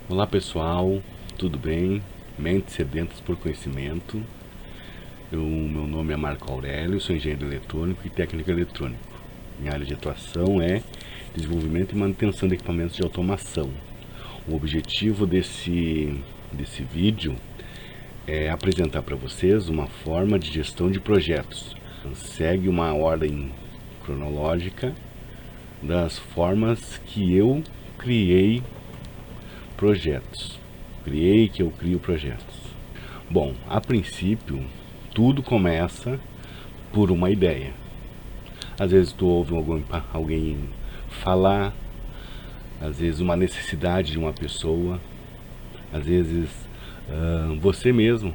Olá pessoal, tudo bem? Mentes sedentas por conhecimento. Meu nome é Marco Aurélio, sou engenheiro eletrônico e técnico eletrônico. Minha área de atuação é desenvolvimento e manutenção de equipamentos de automação. O objetivo desse vídeo é apresentar para vocês uma forma de gestão de projetos. Segue uma ordem cronológica das formas que eu criei projetos. Que eu crio projetos. Bom, a princípio, tudo começa por uma ideia. Às vezes tu ouve alguém falar, às vezes uma necessidade de uma pessoa, às vezes você mesmo,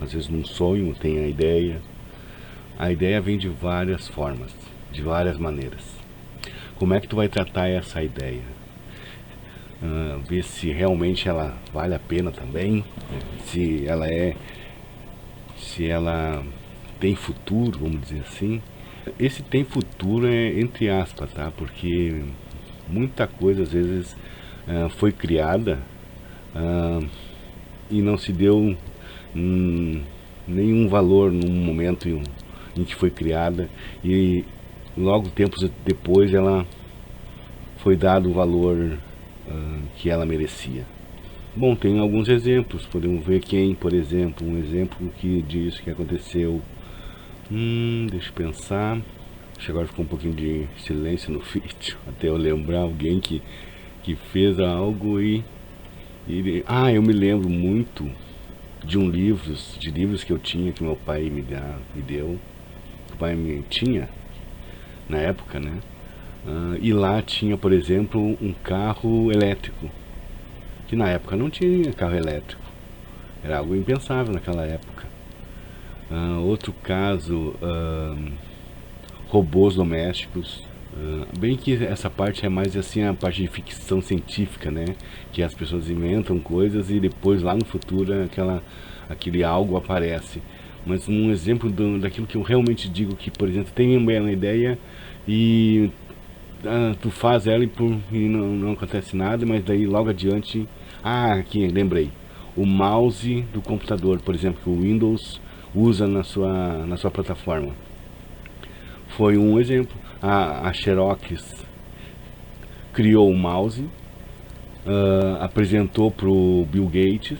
às vezes num sonho tem a ideia. A ideia vem de várias formas, de várias maneiras. Como é que tu vai tratar essa ideia? Ver se realmente ela vale a pena também, se ela tem futuro, vamos dizer assim. Esse tem futuro é entre aspas, tá? Porque muita coisa às vezes foi criada e não se deu nenhum valor no momento em que foi criada, e logo tempos depois ela foi dado o valor que ela merecia. Bom, tem alguns exemplos, podemos ver quem, por exemplo, um exemplo que disso que aconteceu. Deixa eu pensar. Acho que agora ficou um pouquinho de silêncio no vídeo, até eu lembrar alguém que fez algo eu me lembro muito de livros que eu tinha, que meu pai me deu, que o pai me tinha na época, né? E lá tinha, por exemplo, um carro elétrico, que na época não tinha carro elétrico, era algo impensável naquela época. Outro caso, robôs domésticos. Bem que essa parte é mais assim a parte de ficção científica, né? Que as pessoas inventam coisas e depois lá no futuro aquele algo aparece. Mas um exemplo daquilo que eu realmente digo, que por exemplo tem uma ideia e tu faz ela e não acontece nada, mas daí logo adiante, aqui lembrei, o mouse do computador, por exemplo, que o Windows usa na sua plataforma, foi um exemplo. A Xerox criou o mouse, apresentou para o Bill Gates,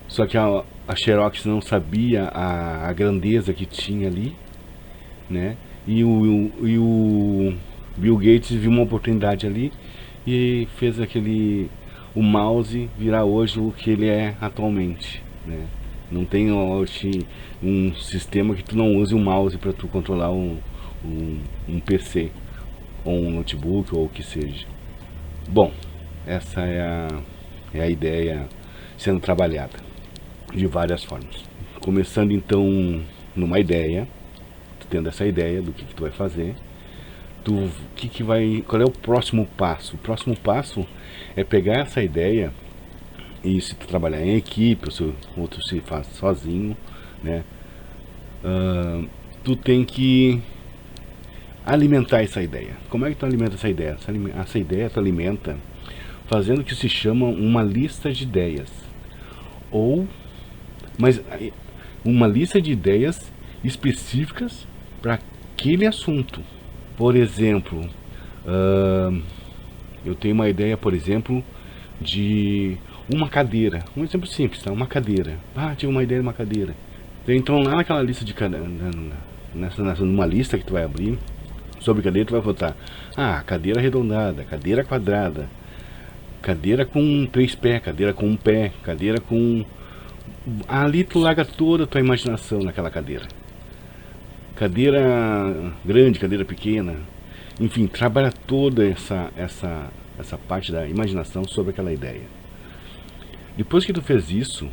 só que a Xerox não sabia a grandeza que tinha ali, né? E o Bill Gates viu uma oportunidade ali e fez o mouse virar hoje o que ele é atualmente, né? Não tem hoje um sistema que tu não use o mouse para tu controlar um PC ou um notebook ou o que seja. Bom, essa é a ideia sendo trabalhada de várias formas. Começando então numa ideia, tu tendo essa ideia do que tu vai fazer, qual é o próximo passo? O próximo passo é pegar essa ideia, e se tu trabalhar em equipe, ou se outro se faz sozinho, né? Tu tem que alimentar essa ideia. Como é que tu alimenta essa ideia? Essa ideia tu alimenta fazendo o que se chama uma lista de ideias, mas uma lista de ideias específicas para aquele assunto. Por exemplo, eu tenho uma ideia, por exemplo, de uma cadeira. Um exemplo simples, tá? Uma cadeira. Tive uma ideia de uma cadeira. Então lá naquela lista de numa lista que tu vai abrir sobre cadeira, tu vai botar cadeira arredondada, cadeira quadrada, cadeira com 3 pés, cadeira com 1 pé, cadeira com... Ali tu larga toda a tua imaginação naquela cadeira. Cadeira grande, cadeira pequena, enfim, trabalha toda essa parte da imaginação sobre aquela ideia. Depois que tu fez isso,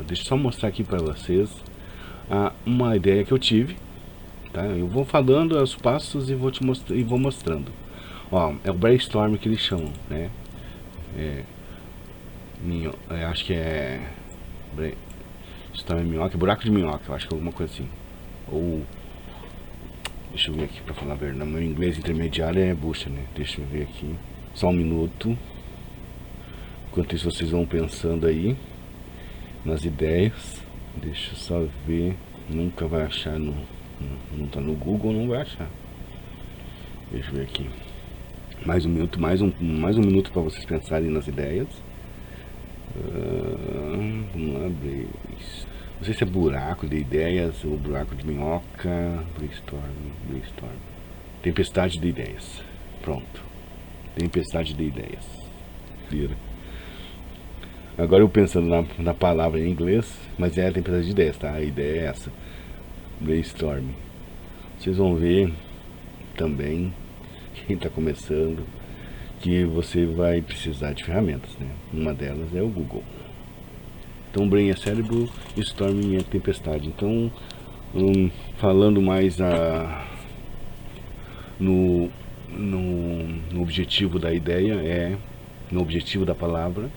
deixa eu só mostrar aqui para vocês uma ideia que eu tive, tá? Eu vou falando os passos e vou mostrando. É o brainstorm que eles chamam, né? Acho que é minhoca, buraco de minhoca, eu acho que é alguma coisa assim. Ou deixa eu ver aqui para falar a verdade, meu inglês intermediário é bucha, né? Deixa eu ver aqui, só um minuto. Enquanto isso vocês vão pensando aí nas ideias. Deixa eu só ver. Nunca vai achar não tá no Google, não vai achar. Deixa eu ver aqui. Mais um minuto, mais um minuto para vocês pensarem nas ideias. Vamos lá, não sei se é buraco de ideias ou buraco de minhoca. Brainstorm. Tempestade de ideias. Pronto. Tempestade de ideias. Agora eu pensando na palavra em inglês, mas é a tempestade de ideias, tá? A ideia é essa. Brainstorm. Vocês vão ver também, quem está começando, que você vai precisar de ferramentas, né? Uma delas é o Google. Então, Brain é cérebro, Storming é tempestade. Então, falando mais no objetivo da ideia, no objetivo da palavra,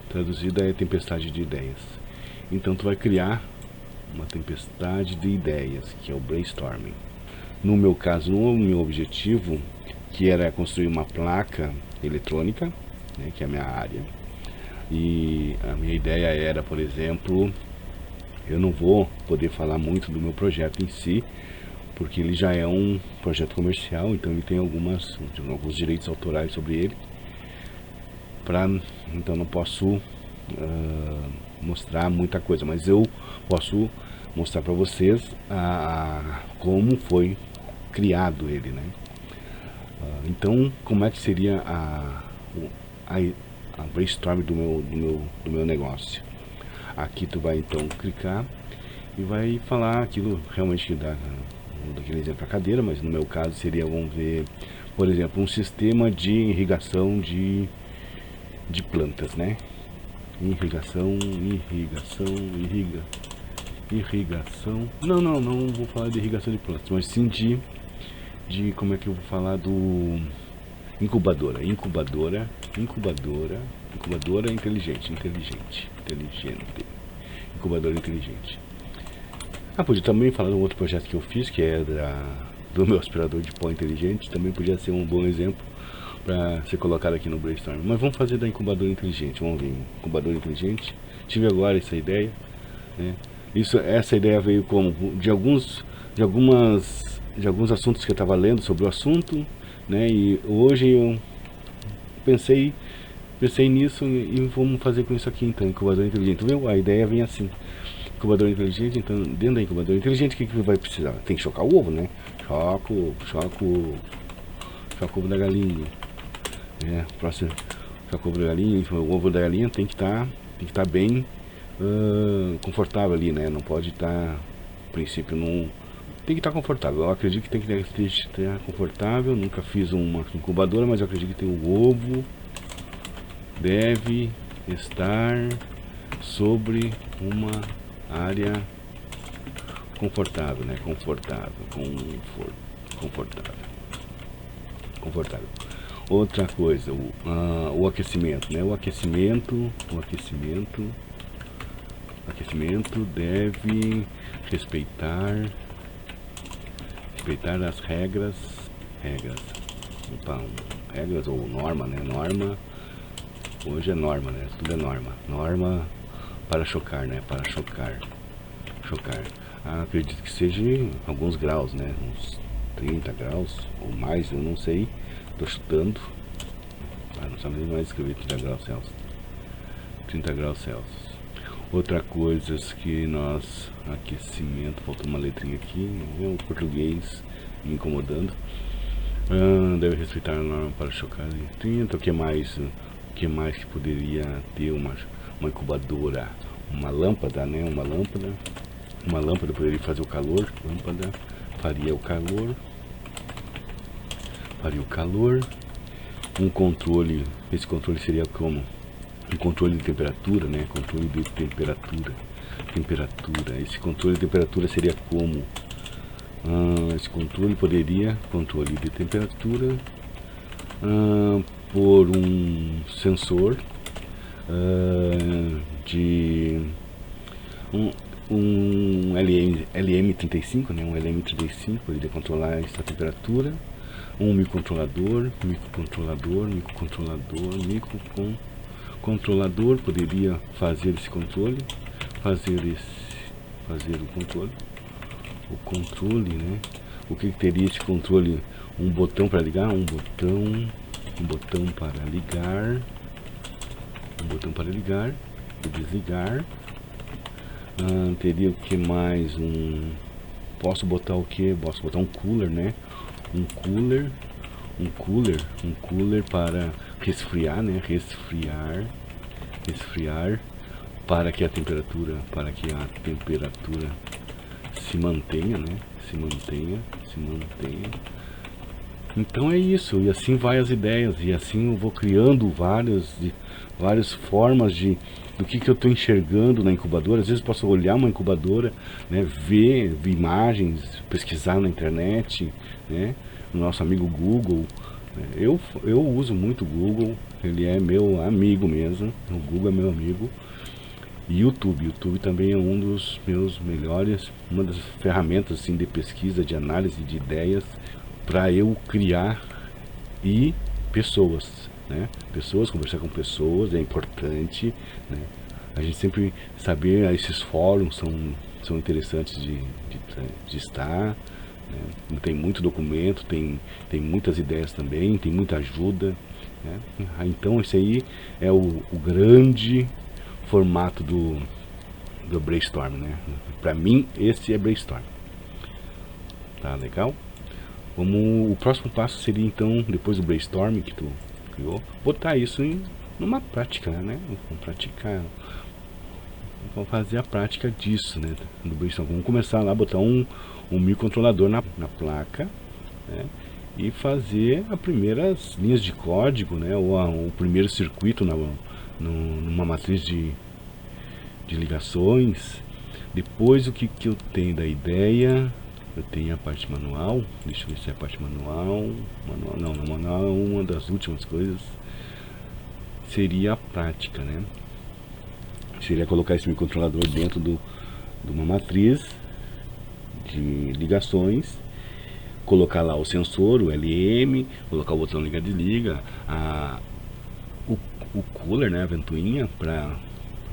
traduzida é tempestade de ideias. Então, tu vai criar uma tempestade de ideias, que é o brainstorming. No meu caso, no meu objetivo, que era construir uma placa eletrônica, né, que é a minha área, e a minha ideia era, por exemplo, eu não vou poder falar muito do meu projeto em si, porque ele já é um projeto comercial, então ele tem alguns direitos autorais sobre ele, então não posso mostrar muita coisa, mas eu posso mostrar para vocês como foi criado ele, né? Então, como é que seria a brainstorm do meu negócio? Aqui tu vai então clicar e vai falar aquilo realmente daquele exemplo para cadeira, mas no meu caso seria, vamos ver, por exemplo, um sistema de irrigação de plantas, né? Irrigação. Não vou falar de irrigação de plantas, mas sim de como é que eu vou falar do incubadora inteligente. Incubadora inteligente. Podia também falar de um outro projeto que eu fiz, que é do meu aspirador de pó inteligente. Também podia ser um bom exemplo para ser colocado aqui no brainstorm. Mas vamos fazer da incubadora inteligente. Vamos ver, incubadora inteligente. Tive agora essa ideia, né? Essa ideia veio de alguns assuntos que eu estava lendo sobre o assunto, né? E hoje eu pensei nisso e vamos fazer com isso aqui então, incubadora inteligente. Viu? A ideia vem assim. Incubadora inteligente, então dentro da incubadora inteligente o que vai precisar? Tem que chocar o ovo, né? Choca o ovo da galinha. Próximo, choca o ovo da galinha. O ovo da galinha tem que estar bem confortável ali, né? Não pode estar, no princípio, não tem que estar confortável. Eu acredito que tem que estar confortável. Nunca fiz uma incubadora, mas eu acredito que o ovo deve estar sobre uma área confortável, né? Confortável. Outra coisa, o aquecimento, né? O aquecimento deve respeitar as regras ou norma, né? Norma, hoje é norma, né? Tudo é norma para chocar, né? Para chocar. Acredito que seja alguns graus, né? Uns 30 graus ou mais, eu não sei. Tô chutando. Não sabe nem mais escrever 30 graus Celsius. 30 graus Celsius. Outra coisa que aquecimento, faltou uma letrinha aqui, o português me incomodando. Deve respeitar a norma para chocar em 30. O que mais que poderia ter uma incubadora? Uma lâmpada, né? Uma lâmpada poderia fazer o calor. Lâmpada faria o calor. Um controle, esse controle seria como? Um controle de temperatura, né? Controle de temperatura. Esse controle de temperatura seria como? Esse controle de temperatura por um sensor de um LM35, né? Um LM35 poderia controlar essa temperatura. um microcontrolador, controlador, poderia fazer esse controle, fazer o controle, né? O que teria esse controle? Um botão para ligar, um botão para ligar, e desligar. Teria o que mais? Posso botar o que? Posso botar um cooler, né? Um cooler para resfriar, né? Resfriar para que a temperatura se mantenha, né? Se mantenha. Então é isso, e assim vai as ideias, e assim eu vou criando várias formas do que eu estou enxergando na incubadora. Às vezes posso olhar uma incubadora, né, ver imagens, pesquisar na internet, né, no nosso amigo Google. Eu uso muito o Google, ele é meu amigo mesmo, o Google é meu amigo. E YouTube também é um dos meus melhores, uma das ferramentas assim, de pesquisa, de análise de ideias, para eu criar. E pessoas, né? Conversar com pessoas é importante, né? A gente sempre saber, esses fóruns são interessantes de estar, né? Tem muito documento, tem muitas ideias também, tem muita ajuda, né? Então esse aí é o grande formato do brainstorm, né? Para mim esse é brainstorm. Tá legal? O próximo passo seria então, depois do brainstorm que tu criou, botar isso numa prática, né? Vamos fazer a prática disso, né? Do brainstorm. Vamos começar lá, botar um microcontrolador na placa, né? E fazer as primeiras linhas de código, né? Ou o primeiro circuito numa matriz de ligações. Depois o que eu tenho da ideia, eu tenho a parte manual. Deixa eu ver se é a parte manual. Não, na manual uma das últimas coisas seria a prática, né? Seria colocar esse microcontrolador dentro de uma matriz de ligações, colocar lá o sensor, o LM, colocar o botão liga desliga, o cooler, né, a ventoinha para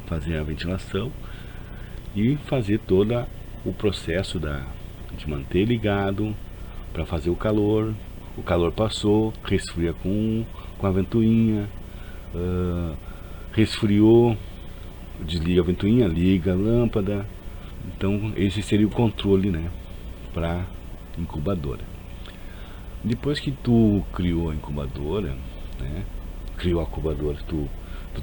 fazer a ventilação e fazer todo o processo de manter ligado para fazer o calor passou, resfria com a ventoinha, resfriou, desliga a ventoinha, liga a lâmpada. Então esse seria o controle, né, para incubadora. Depois que tu criou a incubadora, né, tu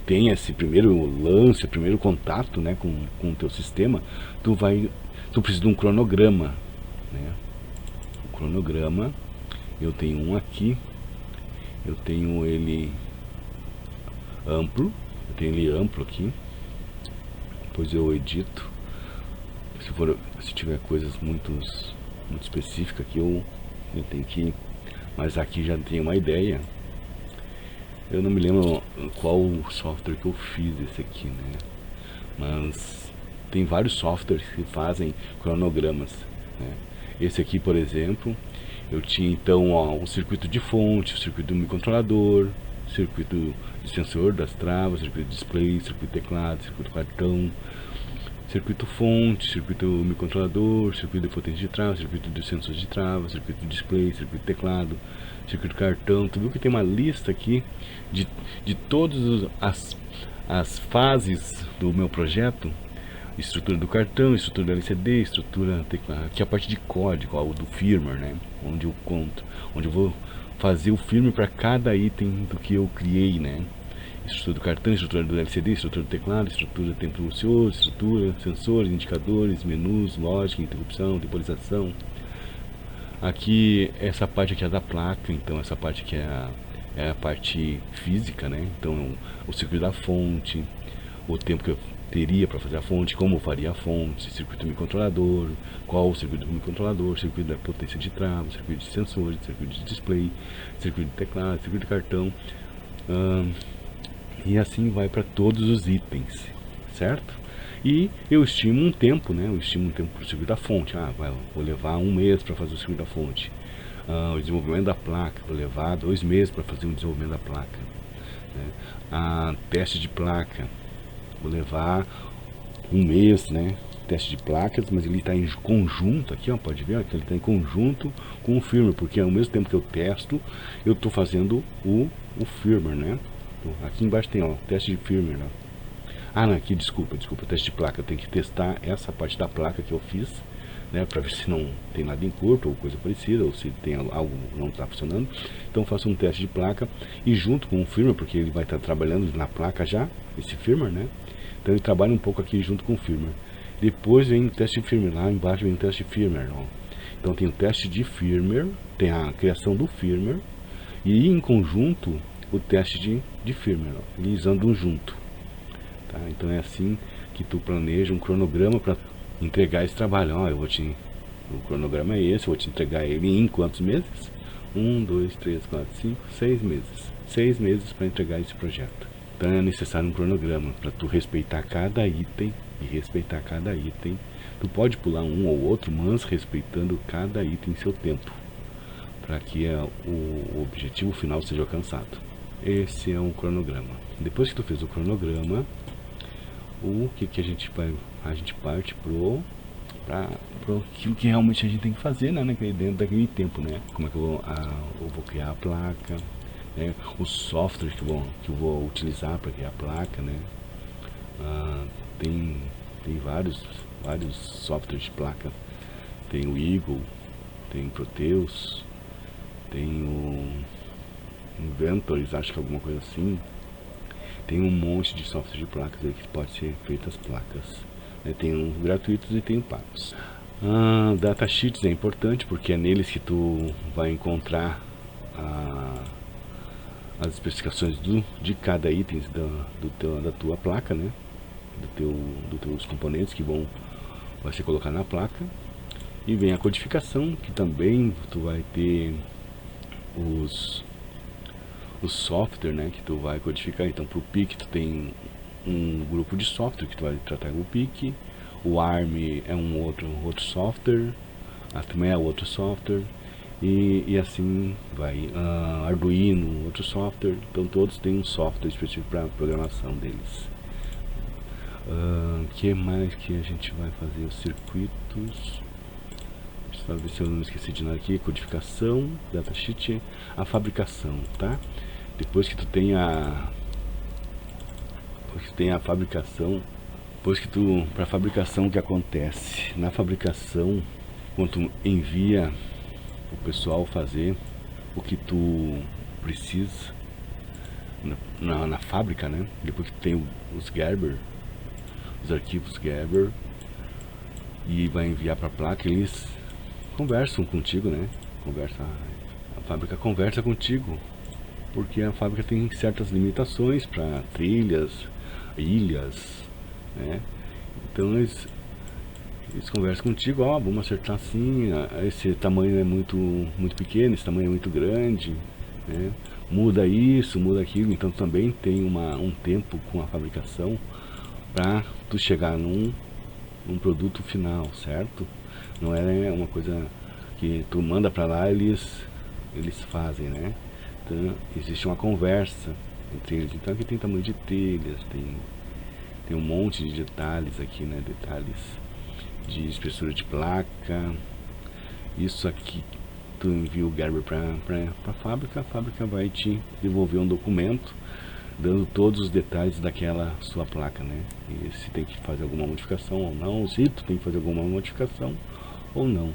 tem esse primeiro lance, primeiro contato, né, com o teu sistema, tu precisa de um cronograma, né? O cronograma, eu tenho um aqui, eu tenho ele amplo, aqui, depois eu edito. Se tiver coisas muito específicas aqui, eu tenho que, mas aqui já tenho uma ideia. Eu não me lembro qual software que eu fiz esse aqui, né? Mas tem vários softwares que fazem cronogramas, né? Esse aqui, por exemplo, eu tinha então o circuito de fonte, o circuito do microcontrolador, circuito de sensor das travas, circuito de display, circuito de teclado, circuito cartão, circuito fonte, circuito microcontrolador, circuito de potência de trava, circuito de sensor de trava, circuito de display, circuito de teclado, circuito cartão. Tu viu que tem uma lista aqui de todas as fases do meu projeto? Estrutura do cartão, estrutura do LCD, estrutura teclado, aqui é a parte de código, do firmware, né? Onde eu vou fazer o firmware para cada item do que eu criei, né? Estrutura do cartão, estrutura do LCD, estrutura do teclado, estrutura do tempo ocioso, estrutura, sensores, indicadores, menus, lógica, interrupção, temporização. Aqui, essa parte aqui é da placa, então essa parte aqui é a parte física, né? Então o circuito da fonte, o tempo que eu teria para fazer a fonte, como eu faria a fonte, circuito do microcontrolador, qual o circuito do microcontrolador, circuito da potência de trava, circuito de sensores, circuito de display, circuito de teclado, circuito de cartão, e assim vai para todos os itens, certo? E eu estimo um tempo, né? Eu estimo um tempo para o circuito da fonte. Vou levar um mês para fazer o circuito da fonte. o desenvolvimento da placa, vou levar 2 meses para fazer o desenvolvimento da placa, né? Teste de placa, vou levar 1 mês, né? Teste de placas, mas ele está em conjunto aqui, ó, pode ver, ó, que ele está em conjunto com o firmware, porque ao mesmo tempo que eu testo, eu estou fazendo o firmware, né? Então, aqui embaixo tem, ó, teste de firmware, ó. Não, aqui, desculpa, teste de placa, eu tenho que testar essa parte da placa que eu fiz, né, para ver se não tem nada em curto ou coisa parecida, ou se tem algo não está funcionando. Então faço um teste de placa e junto com o firmware, porque ele vai estar trabalhando na placa já, esse firmware, né? Então ele trabalha um pouco aqui junto com o firmware. Depois vem o teste de firmware, lá embaixo vem o teste de firmware, ó. Então tem o teste de firmware, tem a criação do firmware e em conjunto o teste de firmware, ó, eles andam junto, tá? Então é assim que tu planeja um cronograma para entregar esse trabalho. Ó, o cronograma é esse, eu vou te entregar ele em quantos meses? 1, 2, 3, 4, 5, 6 meses. 6 meses para entregar esse projeto. Então é necessário um cronograma para tu respeitar cada item e respeitar cada item. Tu pode pular um ou outro, mas respeitando cada item em seu tempo, para que o objetivo final seja alcançado. Esse é um cronograma. Depois que tu fez o cronograma, o que a gente parte pro aquilo que realmente a gente tem que fazer, né, dentro daquele tempo, né? Como é que eu vou criar a placa, né? Os softwares que eu vou utilizar para criar a placa, né? Tem vários softwares de placa. Tem o Eagle, tem o Proteus, tem o Inventories, acho que é alguma coisa assim. Tem um monte de software de placas aí que pode ser feitas placas, né? Tem uns gratuitos e tem pagos. Datasheets é importante porque é neles que tu vai encontrar as especificações de cada item da tua placa, né? Dos teus componentes que vai ser colocar na placa. E vem a codificação, que também tu vai ter os software, né, que tu vai codificar. Então pro PIC tu tem um grupo de software que tu vai tratar com o PIC. O ARM é um outro software, também é outro software, e assim vai. Arduino, outro software. Então todos têm um software específico para programação deles. Que mais que a gente vai fazer? Os circuitos. Deixa eu ver se eu não esqueci de nada aqui. Codificação, datasheet, a fabricação, tá? Depois que tu tem a fabricação, para fabricação, o que acontece? Na fabricação, quando tu envia o pessoal fazer o que tu precisa na fábrica, né? Depois que tu tem os Gerber, os arquivos Gerber, e vai enviar para a placa, eles conversam contigo, né? A fábrica conversa contigo, porque a fábrica tem certas limitações para trilhas, ilhas, né? Então eles conversam contigo, ó, vamos acertar assim, esse tamanho é muito pequeno, esse tamanho é muito grande, né? Muda isso, muda aquilo. Então também tem um tempo com a fabricação para tu chegar num produto final, certo? Não é uma coisa que tu manda para lá, eles fazem, né? Então existe uma conversa entre eles. Então aqui tem tamanho de telhas, tem um monte de detalhes aqui, né? Detalhes de espessura de placa. Isso aqui tu envia o Gerber para a fábrica vai te devolver um documento dando todos os detalhes daquela sua placa, né? E se tem que fazer alguma modificação ou não, se tu tem que fazer alguma modificação ou não.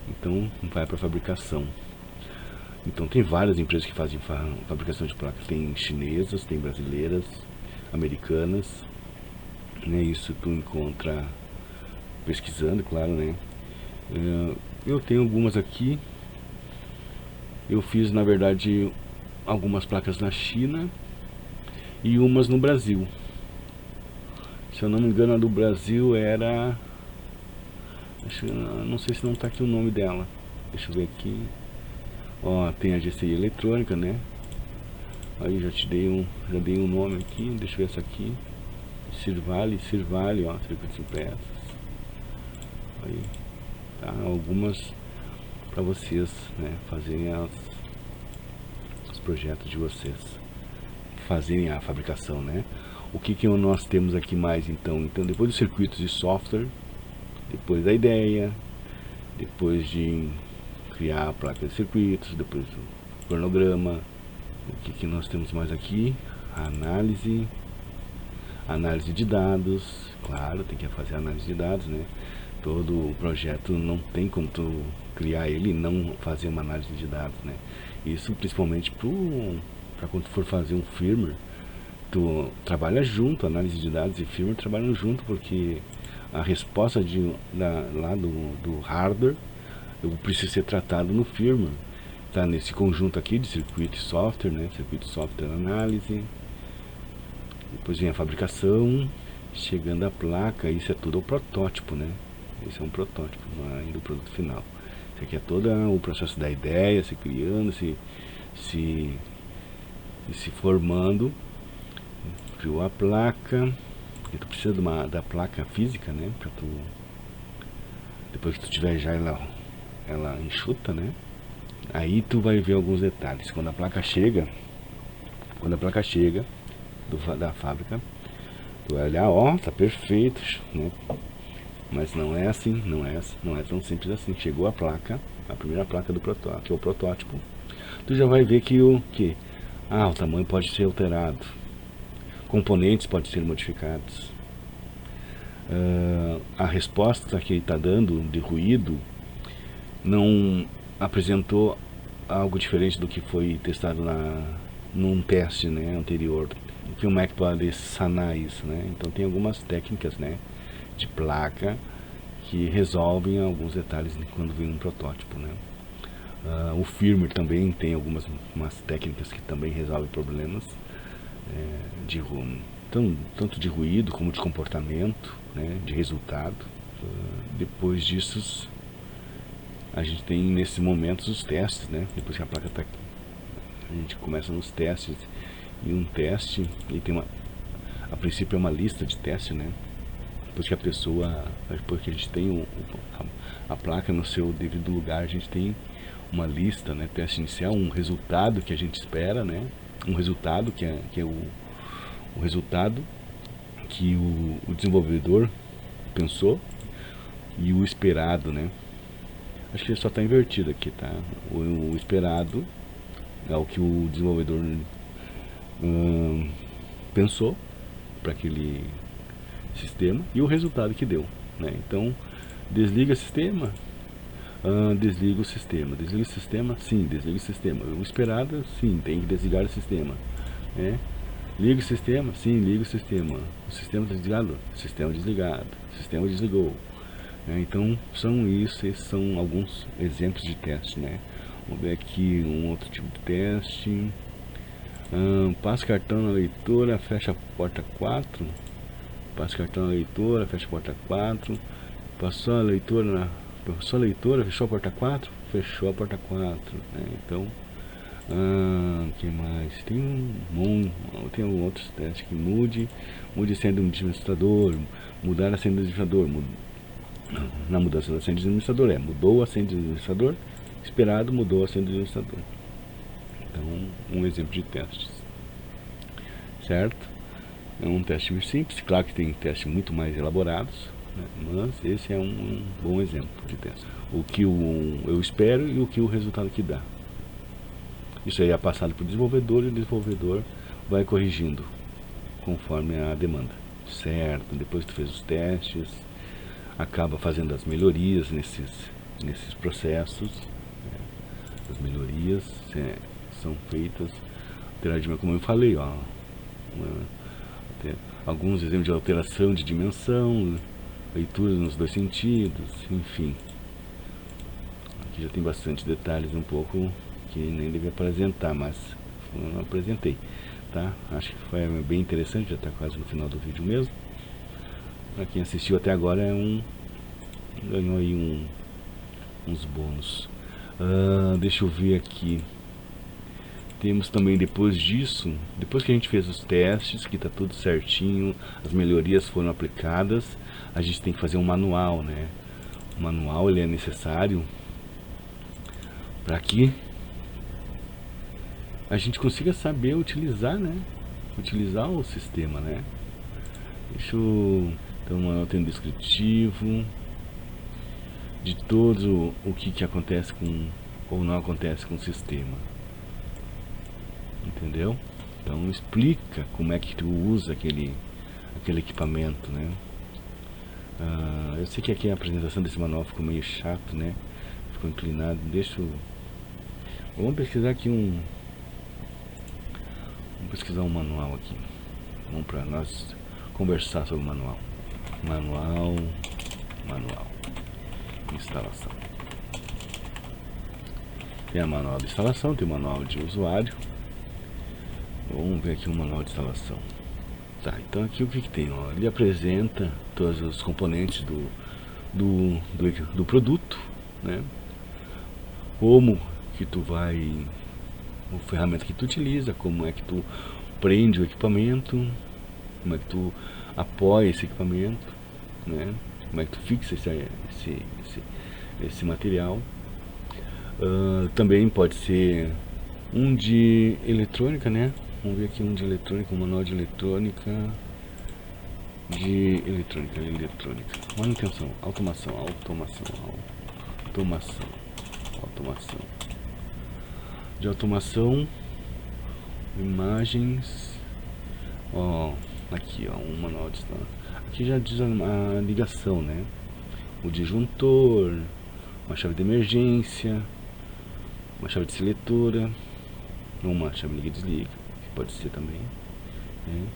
Então vai para fabricação. Então tem várias empresas que fazem fabricação de placas. Tem chinesas, tem brasileiras, americanas, né? Isso tu encontra pesquisando, claro, né? Eu tenho algumas aqui. Eu fiz, na verdade, algumas placas na China e umas no Brasil. Se eu não me engano, a do Brasil era... não sei se não está aqui o nome dela. Deixa eu ver aqui. Ó, tem a GCI eletrônica, né? Aí já dei um nome aqui. Deixa eu ver essa aqui. Sirvale, ó, circuitos impressos. Aí, tá, algumas para vocês, né, fazerem os projetos de vocês, fazerem a fabricação, né. O que nós temos aqui mais então? Então, depois dos circuitos de software, depois da ideia, depois de criar a placa de circuitos, depois do cronograma, o que nós temos mais aqui? A análise de dados, claro, tem que fazer análise de dados, né? Todo o projeto não tem como tu criar ele e não fazer uma análise de dados, né? Isso principalmente para quando tu for fazer um firmware, tu trabalha junto, análise de dados e firmware trabalham junto, porque a resposta lá do hardware precisa ser tratado no firmware, tá nesse conjunto aqui de circuito e software, né? Circuito, software, análise, depois vem a fabricação, chegando a placa. Isso é tudo o protótipo, né? Esse é um protótipo, ainda o produto final. Isso aqui é todo o processo da ideia, se criando, se formando. Criou a placa, e tu precisa da placa física, né? Pra tu, depois que tu tiver já ela enxuta, né? Aí tu vai ver alguns detalhes. Quando a placa chega da fábrica, tu vai olhar, ó, tá perfeito, né? Mas não é assim, não é tão simples assim. Chegou a placa, a primeira placa do protótipo, que é o protótipo, tu já vai ver que o tamanho pode ser alterado, componentes podem ser modificados, a resposta que ele está dando de ruído não apresentou algo diferente do que foi testado num teste, né, anterior. Como é que pode sanar isso, né? Então tem algumas técnicas, né, de placa que resolvem alguns detalhes quando vem um protótipo, né? O firmware também tem algumas técnicas que também resolvem problemas tanto de ruído como de comportamento, né, de resultado. Depois disso, a gente tem nesses momentos os testes, né? Depois que a placa está aqui, a gente começa nos testes. E um teste, ele tem a princípio é uma lista de teste, né? Depois que a gente tem a placa no seu devido lugar, a gente tem uma lista, né? Teste inicial, um resultado que a gente espera, né? Um resultado que é o resultado que o desenvolvedor pensou, e o esperado, né? Acho que só está invertido aqui, tá? O esperado é o que o desenvolvedor pensou para aquele sistema, e o resultado que deu, né? Então, desliga o sistema, desliga o sistema, sim, desliga o sistema. O esperado, sim, tem que desligar o sistema, né? Liga o sistema, sim, liga o sistema. O sistema está desligado, sistema desligado, sistema desligou, né? Então esses são alguns exemplos de teste, né? Vamos ver aqui um outro tipo de teste. Passa cartão na leitura, fecha a porta 4. Passa cartão na leitura, fecha a porta 4. Passou a leitura, fechou a porta 4, fechou a porta 4, né? Então, que mais? Tem outros testes que mude a senha do administrador, mudar a senha do administrador. Na mudança da senha do administrador mudou a senha do administrador, esperado, mudou a senha do administrador. Então, um exemplo de testes, certo? É um teste muito simples, claro que tem testes muito mais elaborados, né? Mas esse é um bom exemplo de teste. O que eu espero e o que o resultado que dá. Isso aí é passado para o desenvolvedor, e o desenvolvedor vai corrigindo conforme a demanda, certo? Depois que tu fez os testes, acaba fazendo as melhorias nesses processos, né? As melhorias são feitas, como eu falei, ó, alguns exemplos de alteração de dimensão, leitura nos dois sentidos, enfim. Aqui já tem bastante detalhes, um pouco que nem devia apresentar, mas eu não apresentei, tá? Acho que foi bem interessante, já está quase no final do vídeo mesmo. Para quem assistiu até agora, ganhou aí uns bônus. Deixa eu ver aqui. Temos também, depois disso, depois que a gente fez os testes, que está tudo certinho, as melhorias foram aplicadas, a gente tem que fazer um manual, né? O manual, ele é necessário para que a gente consiga saber utilizar, né? Utilizar o sistema, né? Deixa eu... Então, o manual tem um descritivo de todo o que acontece com ou não acontece com o sistema, entendeu? Então explica como é que tu usa aquele equipamento, né? Eu sei que aqui a apresentação desse manual ficou meio chato, né? Ficou inclinado. Vamos pesquisar aqui vamos pesquisar um manual aqui. Vamos para nós conversar sobre o manual. Manual. Instalação. Tem a manual de instalação, tem o manual de usuário. Vamos ver aqui o manual de instalação. Tá, então aqui o que tem? Ó, ele apresenta todos os componentes do produto, né? Como que tu vai, a ferramenta que tu utiliza, como é que tu prende o equipamento, como é que tu apoia esse equipamento, né? Como é que tu fixa esse material. Também pode ser um de eletrônica, né? Vamos ver aqui um de eletrônica, um manual de eletrônica. Manutenção, automação. De automação, imagens. Ó, aqui ó, um manual de instalação. Aqui já diz a ligação, né? O disjuntor, uma chave de emergência, uma chave de seletora, uma chave liga e desliga, que pode ser também, né?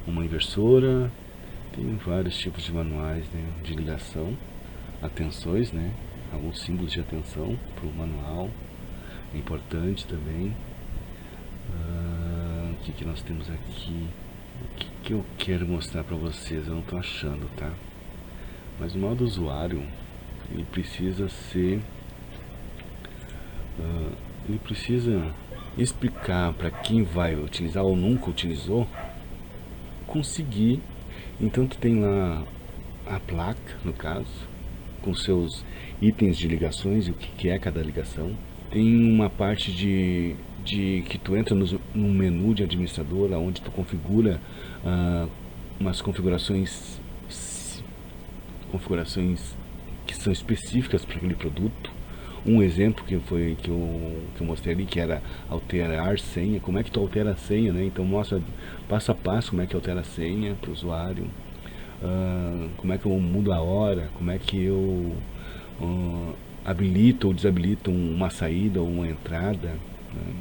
Uma inversora. Tem vários tipos de manuais, né, de ligação, atenções, né, alguns símbolos de atenção para o manual, é importante também. O que nós temos aqui? O que eu quero mostrar para vocês? Eu não estou achando, tá? Mas o manual do usuário, ele precisa ser, ele precisa explicar para quem vai utilizar ou nunca utilizou, conseguir. Então tu tem lá a placa, no caso, com seus itens de ligações e o que é cada ligação. Tem uma parte de que tu entra no menu de administrador, onde tu configura umas configurações que são específicas para aquele produto. Um exemplo que eu mostrei ali, que era alterar senha. Como é que tu altera a senha, né? Então mostra passo a passo como é que altera a senha para o usuário, como é que eu mudo a hora, como é que eu habilito ou desabilito uma saída ou uma entrada, né?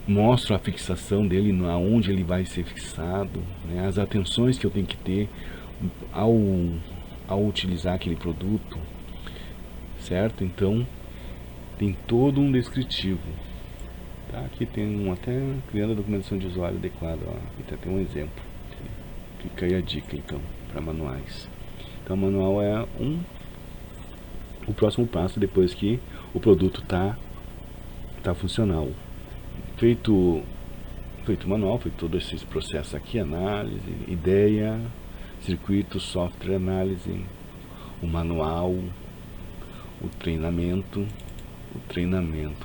Mostro a fixação dele, aonde ele vai ser fixado, né? As atenções que eu tenho que ter ao utilizar aquele produto, certo? Então tem todo um descritivo, tá? Aqui tem até criando a documentação de usuário adequada, ó. Aqui tem um exemplo. Fica aí a dica então para manuais. Então o manual é o próximo passo depois que o produto tá funcional. Feito o manual, feito todo esse processo aqui, análise, ideia, circuito, software, análise, o manual, o treinamento,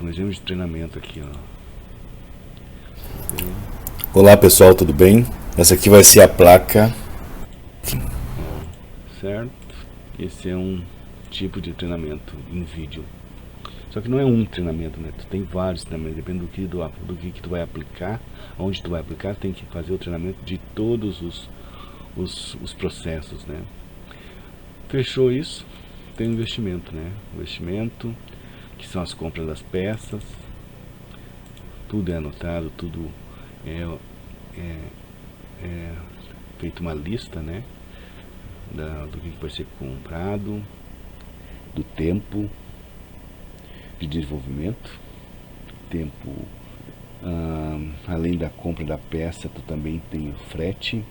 um exemplo de treinamento aqui, ó. Olá pessoal, tudo bem? Essa aqui vai ser a placa. Certo? Esse é um tipo de treinamento em vídeo. Só que não é um treinamento, né? Tu tem vários treinamentos, depende do que tu vai aplicar, onde tu vai aplicar, tem que fazer o treinamento de todos os processos, né? Fechou isso, tem investimento, né? Investimento, que são as compras das peças, tudo é anotado, tudo é feito uma lista, né? Do que vai ser comprado, do tempo de desenvolvimento, além da compra da peça, tu também tem o frete,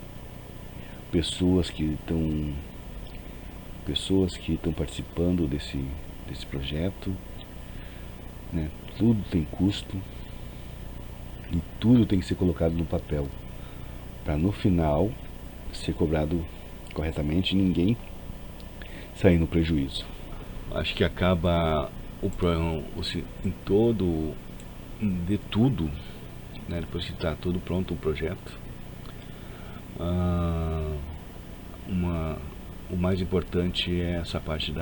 pessoas que estão participando desse projeto, né? Tudo tem custo e tudo tem que ser colocado no papel para no final ser cobrado corretamente e ninguém sair no prejuízo. Acho que acaba em todo, de tudo, né, depois que está tudo pronto o projeto, o mais importante é essa parte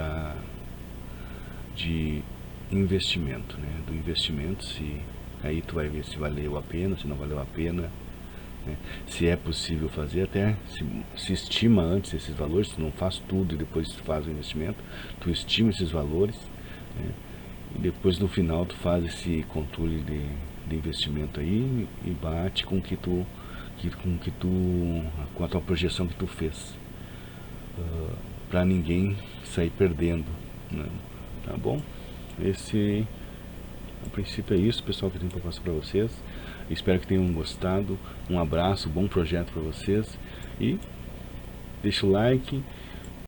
de investimento, né, do investimento, se aí tu vai ver se valeu a pena, se não valeu a pena, né, se é possível fazer, até se estima antes esses valores, tu não faz tudo e depois tu faz o investimento, tu estima esses valores, né, e depois no final tu faz esse controle de investimento aí e bate com com a tua projeção que tu fez, para ninguém sair perdendo, né? Tá bom? Esse, a princípio é isso, pessoal, que eu tenho para passar para vocês. Espero que tenham gostado. Um abraço, bom projeto para vocês, e deixa o like